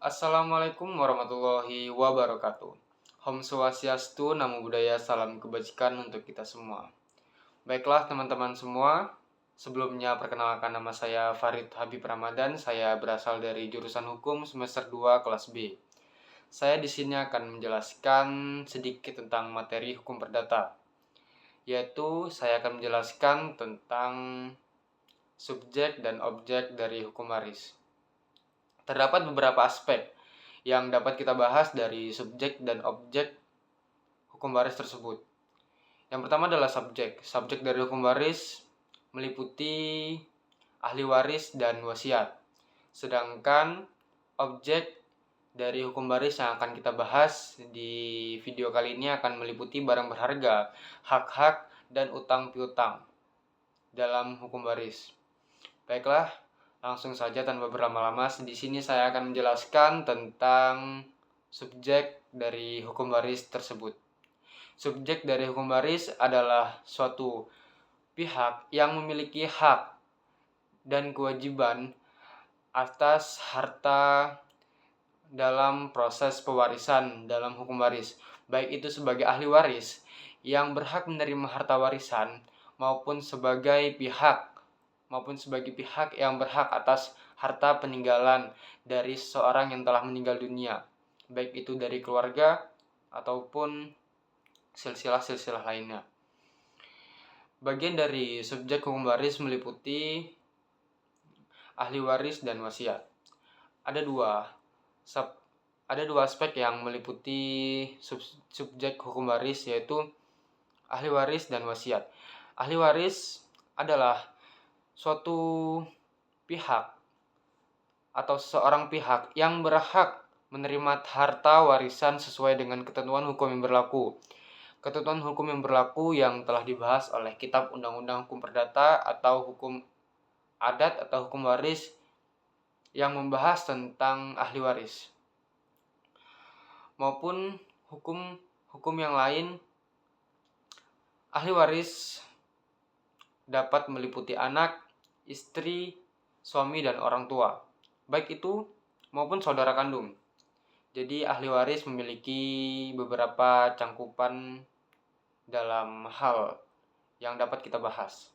Assalamualaikum warahmatullahi wabarakatuh. Om Swastiastu, Namo Buddhaya, salam kebajikan untuk kita semua. Baiklah teman-teman semua, sebelumnya perkenalkan nama saya Farid Habib Ramadan. Saya berasal dari jurusan Hukum semester 2 kelas B. Saya di sini akan menjelaskan sedikit tentang materi hukum perdata, yaitu saya akan menjelaskan tentang subjek dan objek dari hukum waris. Terdapat beberapa aspek yang dapat kita bahas dari subjek dan objek hukum waris tersebut. Yang pertama adalah subjek. Subjek dari hukum waris meliputi ahli waris dan wasiat. Sedangkan objek dari hukum waris yang akan kita bahas di video kali ini akan meliputi barang berharga, hak-hak, dan utang piutang dalam hukum waris. Baiklah, langsung saja tanpa berlama-lama, di sini saya akan menjelaskan tentang subjek dari hukum waris tersebut. Subjek dari hukum waris adalah suatu pihak yang memiliki hak dan kewajiban atas harta dalam proses pewarisan dalam hukum waris, baik itu sebagai ahli waris yang berhak menerima harta warisan maupun sebagai pihak yang berhak atas harta peninggalan dari seseorang yang telah meninggal dunia, baik itu dari keluarga ataupun silsilah-silsilah lainnya. Bagian dari subjek hukum waris meliputi ahli waris dan wasiat. Ada dua aspek yang meliputi subjek hukum waris, yaitu ahli waris dan wasiat. Ahli waris adalah suatu pihak atau seorang pihak yang berhak menerima harta warisan sesuai dengan ketentuan hukum yang berlaku. Ketentuan hukum yang berlaku yang telah dibahas oleh Kitab Undang-Undang Hukum Perdata atau Hukum Adat atau Hukum Waris yang membahas tentang ahli waris. Maupun hukum yang lain, ahli waris dapat meliputi anak, istri, suami, dan orang tua, baik itu maupun saudara kandung. Jadi ahli waris memiliki beberapa cangkupan dalam hal yang dapat kita bahas.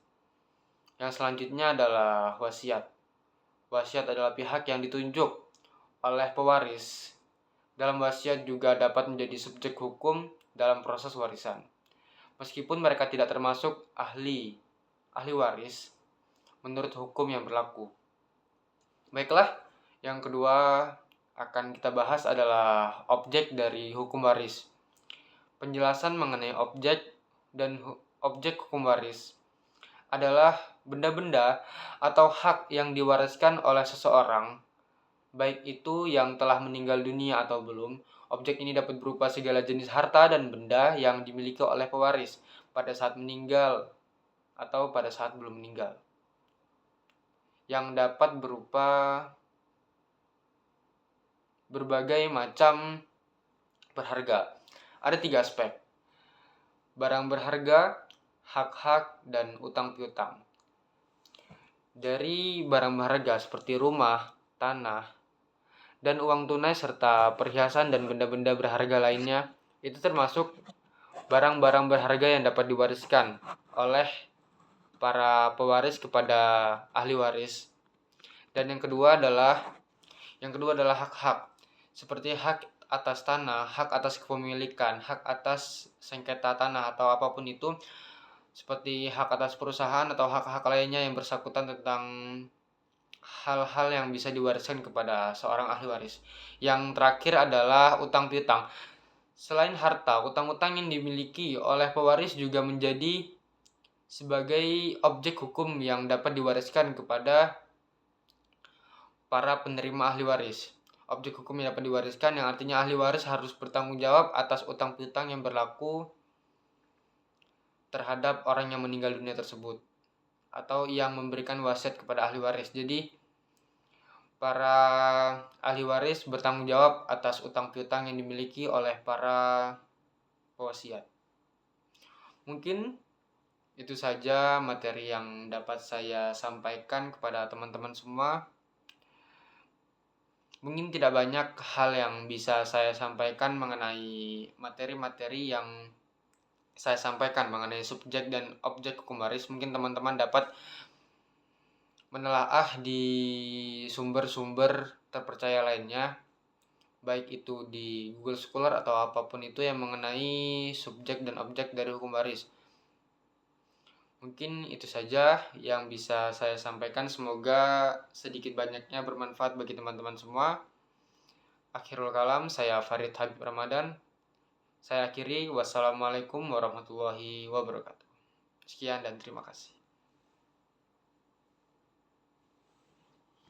Yang selanjutnya adalah wasiat. Wasiat adalah pihak yang ditunjuk oleh pewaris. Dalam wasiat juga dapat menjadi subjek hukum dalam proses warisan. Meskipun mereka tidak termasuk ahli waris menurut hukum yang berlaku. Baiklah, yang kedua akan kita bahas adalah objek dari hukum waris. Penjelasan mengenai objek hukum waris adalah benda-benda atau hak yang diwariskan oleh seseorang, baik itu yang telah meninggal dunia atau belum. Objek ini dapat berupa segala jenis harta dan benda yang dimiliki oleh pewaris pada saat meninggal atau pada saat belum meninggal, yang dapat berupa berbagai macam berharga. Ada 3 aspek: barang berharga, hak-hak, dan utang piutang. Dari barang berharga seperti rumah, tanah, dan uang tunai serta perhiasan dan benda-benda berharga lainnya, itu termasuk barang-barang berharga yang dapat diwariskan oleh para pewaris kepada ahli waris. Dan yang kedua adalah hak-hak, seperti hak atas tanah, hak atas kepemilikan, hak atas sengketa tanah atau apapun itu, seperti hak atas perusahaan atau hak-hak lainnya yang bersangkutan tentang hal-hal yang bisa diwariskan kepada seorang ahli waris. Yang terakhir adalah utang piutang. Selain harta, utang-utang yang dimiliki oleh pewaris juga menjadi sebagai objek hukum yang dapat diwariskan kepada para penerima ahli waris. Objek hukum yang dapat diwariskan yang artinya ahli waris harus bertanggung jawab atas utang piutang yang berlaku terhadap orang yang meninggal dunia tersebut atau yang memberikan wasiat kepada ahli waris. Jadi para ahli waris bertanggung jawab atas utang piutang yang dimiliki oleh para pewasiat. Mungkin itu saja materi yang dapat saya sampaikan kepada teman-teman semua. Mungkin tidak banyak hal yang bisa saya sampaikan mengenai materi-materi yang saya sampaikan mengenai subjek dan objek hukum waris. Mungkin teman-teman dapat menelaah di sumber-sumber terpercaya lainnya, baik itu di Google Scholar atau apapun itu yang mengenai subjek dan objek dari hukum waris. Mungkin itu saja yang bisa saya sampaikan. Semoga sedikit banyaknya bermanfaat bagi teman-teman semua. Akhirul kalam, saya Farid Habib Ramadan. Saya akhiri, wassalamualaikum warahmatullahi wabarakatuh. Sekian dan terima kasih.